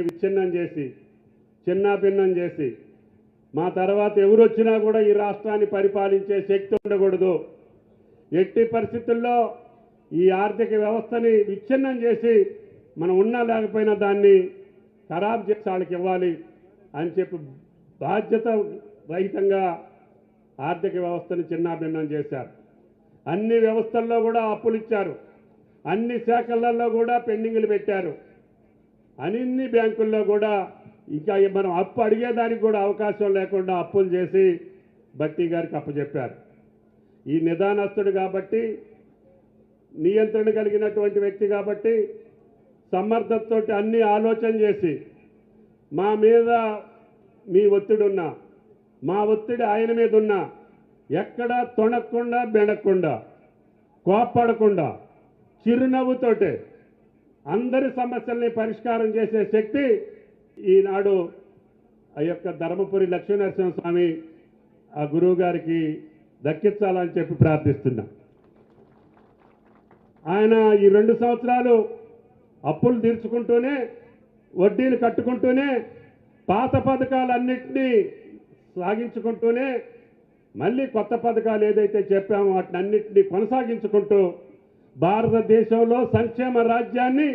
విచ్ఛిన్నం చేసి చిన్నాభిన్నం చేసి మా తర్వాత ఎవరు వచ్చినా కూడా ఈ రాష్ట్రాన్ని పరిపాలించే శక్తి ఉండకూడదు. ఎట్టి పరిస్థితుల్లో ఈ ఆర్థిక వ్యవస్థని విచ్ఛిన్నం చేసి మనం ఉన్నా లేకపోయినా దాన్ని ఖరాబ్ చేసి వాళ్ళకి ఇవ్వాలి అని చెప్పి బాధ్యత రహితంగా ఆర్థిక వ్యవస్థని చిన్నాభిన్నం చేశారు. అన్ని వ్యవస్థల్లో కూడా అప్పులు ఇచ్చారు, అన్ని శాఖలలో కూడా పెండింగ్లు పెట్టారు, అన్ని బ్యాంకుల్లో కూడా ఇంకా మనం అప్పు అడిగేదానికి కూడా అవకాశం లేకుండా అప్పులు చేసి భట్టి గారికి అప్పచెప్పారు. ఈ నిదానస్తుడు కాబట్టి, నియంత్రణ కలిగినటువంటి వ్యక్తి కాబట్టి సమర్థతతో అన్ని ఆలోచన చేసి మా మీద మీ ఒత్తిడి ఉన్నా, మా ఒత్తిడి ఆయన మీద ఉన్నా ఎక్కడా తొణక్కుండా బెనక్కుండా కోప్పడకుండా చిరునవ్వుతోటే అందరి సమస్యల్ని పరిష్కారం చేసే శక్తి ఈనాడు ఆ యొక్క ధర్మపురి లక్ష్మీనరసింహస్వామి ఆ గురువు గారికి దక్కించాలని చెప్పి ప్రార్థిస్తున్నా. ఆయన ఈ 2 సంవత్సరాలు అప్పులు తీర్చుకుంటూనే వడ్డీలు కట్టుకుంటూనే పాత పథకాలన్నింటినీ సాగించుకుంటూనే మళ్ళీ కొత్త పథకాలు ఏదైతే చెప్పామో వాటిని అన్నింటినీ కొనసాగించుకుంటూ భారతదేశంలో సంక్షేమ రాజ్యాన్ని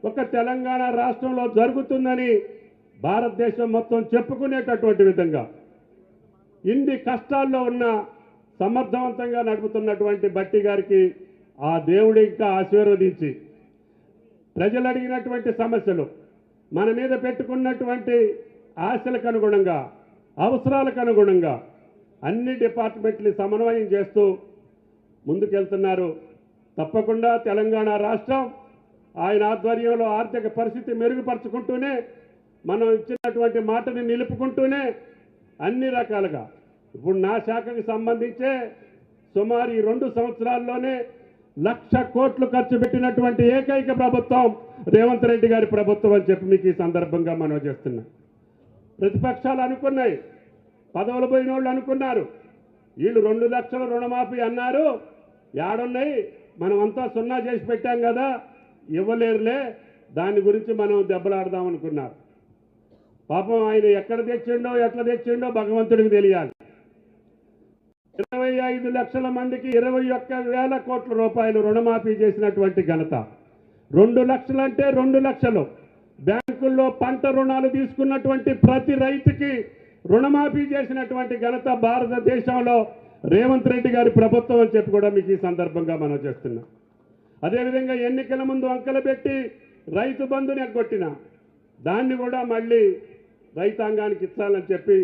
ఒక తెలంగాణ రాష్ట్రంలో జరుగుతుందని భారతదేశం మొత్తం చెప్పుకునేటటువంటి విధంగా ఇన్ని కష్టాల్లో ఉన్న సమర్థవంతంగా నడుపుతున్నటువంటి భట్టి గారికి ఆ దేవుడు ఇంకా ఆశీర్వదించి ప్రజలు అడిగినటువంటి సమస్యలు మన మీద పెట్టుకున్నటువంటి ఆశలకు అనుగుణంగా అవసరాలకు అనుగుణంగా అన్ని డిపార్ట్మెంట్ని సమన్వయం చేస్తూ ముందుకెళ్తున్నారు. తప్పకుండా తెలంగాణ రాష్ట్రం ఆయన ఆధ్వర్యంలో ఆర్థిక పరిస్థితి మెరుగుపరుచుకుంటూనే మనం ఇచ్చినటువంటి మాటని నిలుపుకుంటూనే అన్ని రకాలుగా ఇప్పుడు నా శాఖకి సంబంధించే సుమారు ఈ 2 సంవత్సరాల్లోనే 1,00,000 కోట్లు ఖర్చు పెట్టినటువంటి ఏకైక ప్రభుత్వం రేవంత్ రెడ్డి గారి ప్రభుత్వం అని చెప్పి మీకు ఈ సందర్భంగా మనం చేస్తున్నాం. ప్రతిపక్షాలు అనుకున్నాయి, పదవులు పోయిన వాళ్ళు అనుకున్నారు, వీళ్ళు 2 లక్షల రుణమాఫీ అన్నారు, ఏడున్నాయి మనమంతా సున్నా చేసి పెట్టాం కదా ఇవ్వలేరులే, దాని గురించి మనం దెబ్బలాడదాం అనుకున్నారు. పాపం ఆయన ఎక్కడ తెచ్చిండో ఎట్లా తెచ్చిండో భగవంతుడికి తెలియాలి. 25 లక్షల మందికి 21,000 కోట్ల రూపాయలు రుణమాఫీ చేసినటువంటి ఘనత. 2 లక్షలు అంటే 2 లక్షలు బ్యాంకుల్లో పంట రుణాలు తీసుకున్నటువంటి ప్రతి రైతుకి రుణమాఫీ చేసినటువంటి ఘనత భారతదేశంలో రేవంత్ రెడ్డి గారి ప్రభుత్వం అని చెప్పి కూడా మీకు ఈ సందర్భంగా మనం చేస్తున్నాం. అదేవిధంగా ఎన్నికల ముందు అంకెలు పెట్టి రైతు బంధుని ఎగ్గొట్టిన దాన్ని కూడా మళ్ళీ రైతాంగానికి ఇచ్చాలని చెప్పి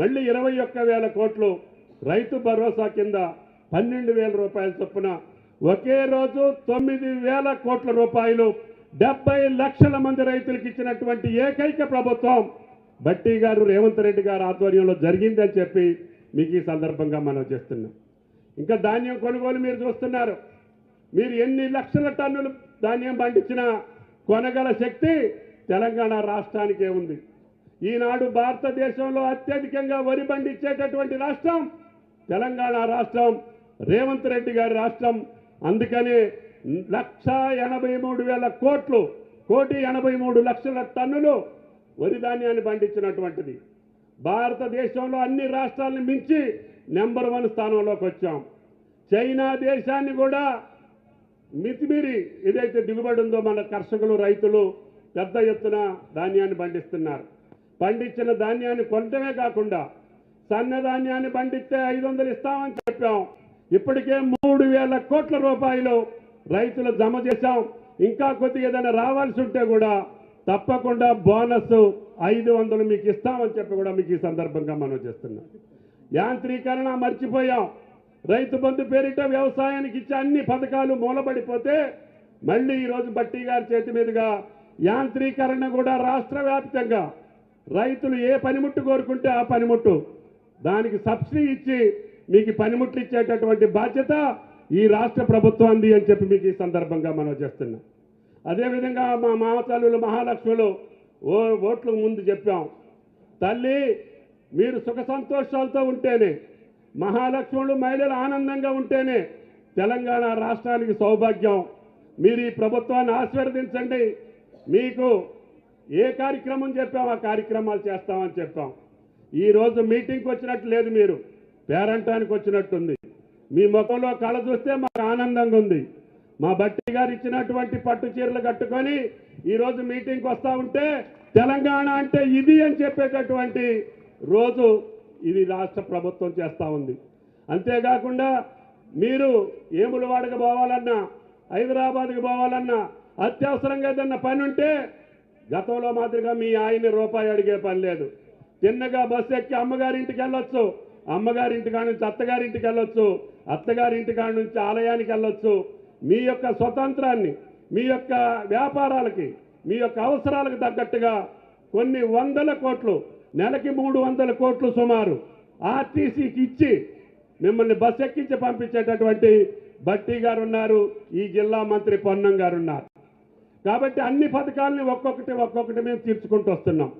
మళ్ళీ 21,000 కోట్లు రైతు భరోసా కింద 12,000 రూపాయల చొప్పున ఒకే రోజు 9,000 కోట్ల రూపాయలు 70 లక్షల మంది రైతులకు ఇచ్చినటువంటి ఏకైక ప్రభుత్వం భట్టి గారు రేవంత్ రెడ్డి గారి ఆధ్వర్యంలో జరిగిందని చెప్పి మీకు ఈ సందర్భంగా మనం చేస్తున్నాం. ఇంకా ధాన్యం కొనుగోలు మీరు చూస్తున్నారు. మీరు ఎన్ని లక్షల టన్నులు ధాన్యం పండించినా కొనగల శక్తి తెలంగాణ రాష్ట్రానికే ఉంది. ఈనాడు భారతదేశంలో అత్యధికంగా వరి పండించేటటువంటి రాష్ట్రం తెలంగాణ రాష్ట్రం, రేవంత్ రెడ్డి గారి రాష్ట్రం. అందుకనే 1,83,000 కోట్లు, 1,83,00,000 టన్నులు వరి ధాన్యాన్ని పండించినటువంటిది. భారతదేశంలో అన్ని రాష్ట్రాలను మించి నెంబర్ 1 స్థానంలోకి వచ్చాం. చైనా దేశాన్ని కూడా మితిమీరి ఏదైతే దిగుబడి ఉందో మన కర్షకులు రైతులు పెద్ద ఎత్తున ధాన్యాన్ని పండిస్తున్నారు. పండించిన ధాన్యాన్ని కొనటమే కాకుండా సన్న ధాన్యాన్ని పండిస్తే 500 ఇస్తామని చెప్పాం. ఇప్పటికే 3,000 కోట్ల రూపాయలు రైతులు జమ చేశాం. ఇంకా కొద్దిగా ఏదైనా రావాల్సి ఉంటే కూడా తప్పకుండా బోనస్ 500 మీకు ఇస్తామని చెప్పి కూడా మీకు ఈ సందర్భంగా మనం చేస్తున్నాం. యాంత్రీకరణ మర్చిపోయాం. రైతు బంధు పేరిట వ్యవసాయానికి ఇచ్చే అన్ని పథకాలు మూలబడిపోతే మళ్ళీ ఈరోజు భట్టి గారి చేతి మీదుగా యాంత్రీకరణ కూడా రాష్ట్ర వ్యాప్తంగా రైతులు ఏ పనిముట్టు కోరుకుంటే ఆ పనిముట్టు దానికి సబ్సిడీ ఇచ్చి మీకు పనిముట్లు ఇచ్చేటటువంటి బాధ్యత ఈ రాష్ట్ర ప్రభుత్వాన్ని అని చెప్పి మీకు ఈ సందర్భంగా మనం చేస్తున్నాం. అదేవిధంగా మా మాతల్లులు మహాలక్ష్ములు ఓట్లకు ముందు చెప్పాం, తల్లి మీరు సుఖ సంతోషాలతో ఉంటేనే, మహాలక్ష్ములు మహిళలు ఆనందంగా ఉంటేనే తెలంగాణ రాష్ట్రానికి సౌభాగ్యం. మీరు ఈ ప్రభుత్వాన్ని ఆశీర్వదించండి. మీకు ఏ కార్యక్రమం చెప్పాం ఆ కార్యక్రమాలు చేస్తామని చెప్పాం. ఈ రోజు మీటింగ్కి వచ్చినట్టు లేదు, మీరు పేరంటానికి వచ్చినట్టుంది. మీ ముఖంలో కళ చూస్తే మాకు ఆనందంగా ఉంది. మా బట్టి గారు ఇచ్చినటువంటి పట్టు చీరలు కట్టుకొని ఈరోజు మీటింగ్కి వస్తూ ఉంటే తెలంగాణ అంటే ఇది అని చెప్పేటటువంటి రోజు ఇది రాష్ట్ర ప్రభుత్వం చేస్తూ ఉంది. అంతేకాకుండా మీరు ఏములవాడకు పోవాలన్నా, హైదరాబాద్కి పోవాలన్నా, అత్యవసరంగా ఏదన్నా పని ఉంటే గతంలో మాదిరిగా మీ ఆయన్ని రూపాయి అడిగే పని లేదు. తిన్నగా బస్సు ఎక్కి అమ్మగారింటికి వెళ్ళొచ్చు, అమ్మగారింటికాడ నుంచి అత్తగారింటికి వెళ్ళొచ్చు, అత్తగారింటికాడ నుంచి ఆలయానికి వెళ్ళొచ్చు. మీ యొక్క స్వతంత్రాన్ని, మీ యొక్క వ్యాపారాలకి, మీ యొక్క అవసరాలకు తగ్గట్టుగా కొన్ని వందల కోట్లు, నెలకి 300 కోట్లు సుమారు ఆర్టీసీకి ఇచ్చి మిమ్మల్ని బస్సు ఎక్కించి పంపించేటటువంటి బట్టి గారు ఉన్నారు, ఈ జిల్లా మంత్రి పొన్నం గారు ఉన్నారు. కాబట్టి అన్ని పథకాలని ఒక్కొక్కటి మేము తీర్చుకుంటూ వస్తున్నాం.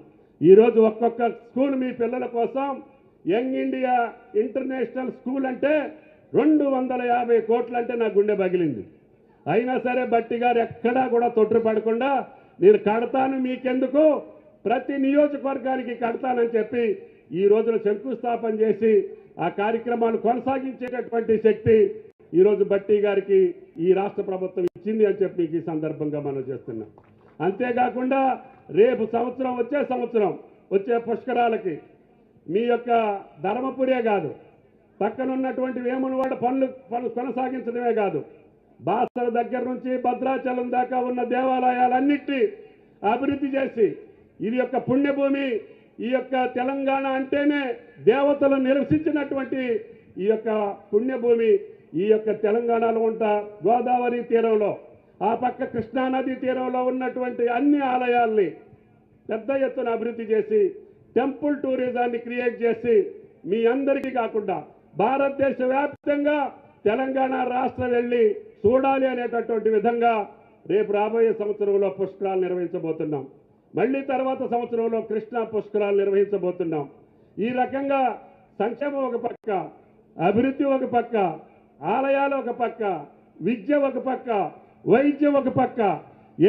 ఈరోజు ఒక్కొక్క స్కూల్ మీ పిల్లల కోసం యంగ్ ఇండియా ఇంటర్నేషనల్ స్కూల్ అంటే 250 కోట్లు అంటే నా గుండె పగిలింది. అయినా సరే బట్టి గారు ఎక్కడా కూడా తొట్టుపడకుండా నేను కడతాను, మీకెందుకు, ప్రతి నియోజకవర్గానికి కడతానని చెప్పి ఈ రోజున శంకుస్థాపన చేసి ఆ కార్యక్రమాలు కొనసాగించేటటువంటి శక్తి ఈరోజు బట్టి గారికి ఈ రాష్ట్ర ప్రభుత్వం ఇచ్చింది అని చెప్పి ఈ సందర్భంగా మనం చేస్తున్నాం. అంతేకాకుండా రేపు సంవత్సరం వచ్చే పుష్కరాలకి మీ యొక్క ధర్మపురే కాదు, పక్కనున్నటువంటి వేములవాడ పనులు కొనసాగించడమే కాదు, బాసర దగ్గర నుంచి భద్రాచలం దాకా ఉన్న దేవాలయాలన్నిటి అభివృద్ధి చేసి, ఇది యొక్క పుణ్యభూమి, ఈ యొక్క తెలంగాణ అంటేనే దేవతలు నివసించినటువంటి ఈ యొక్క పుణ్యభూమి, ఈ యొక్క తెలంగాణలో ఉంటా గోదావరి తీరంలో, ఆ పక్క కృష్ణానది తీరంలో ఉన్నటువంటి అన్ని ఆలయాల్ని పెద్ద ఎత్తున అభివృద్ధి చేసి టెంపుల్ టూరిజాన్ని క్రియేట్ చేసి మీ అందరికీ కాకుండా భారతదేశ వ్యాప్తంగా తెలంగాణ రాష్ట్రం వెళ్ళి చూడాలి అనేటటువంటి విధంగా రేపు రాబోయే సంవత్సరంలో పుష్కరాలు నిర్వహించబోతున్నాం. మళ్ళీ తర్వాత సంవత్సరంలో కృష్ణా పుష్కరాలు నిర్వహించబోతున్నాం. ఈ రకంగా సంక్షేమం ఒక పక్క, అభివృద్ధి ఒక పక్క, ఆలయాలు ఒక పక్క, విద్య ఒక పక్క, వైద్యం ఒక పక్క,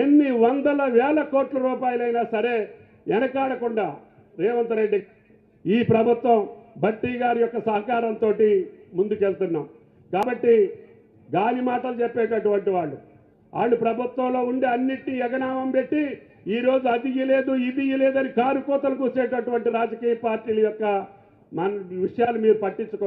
ఎన్ని వందల వేల కోట్ల రూపాయలైనా సరే వెనకాడకుండా రేవంత్ రెడ్డి ఈ ప్రభుత్వం బట్టి గారి యొక్క సహకారంతో ముందుకెళ్తున్నాం. కాబట్టి గాలి మాటలు చెప్పేటటువంటి వాళ్ళు ప్రభుత్వంలో ఉండి అన్నిటి ఎగనామం పెట్టి ఈరోజు అది లేదు ఇది లేదని కారు కోతలు కూసేటటువంటి రాజకీయ పార్టీల యొక్క విషయాలు మీరు పట్టించుకో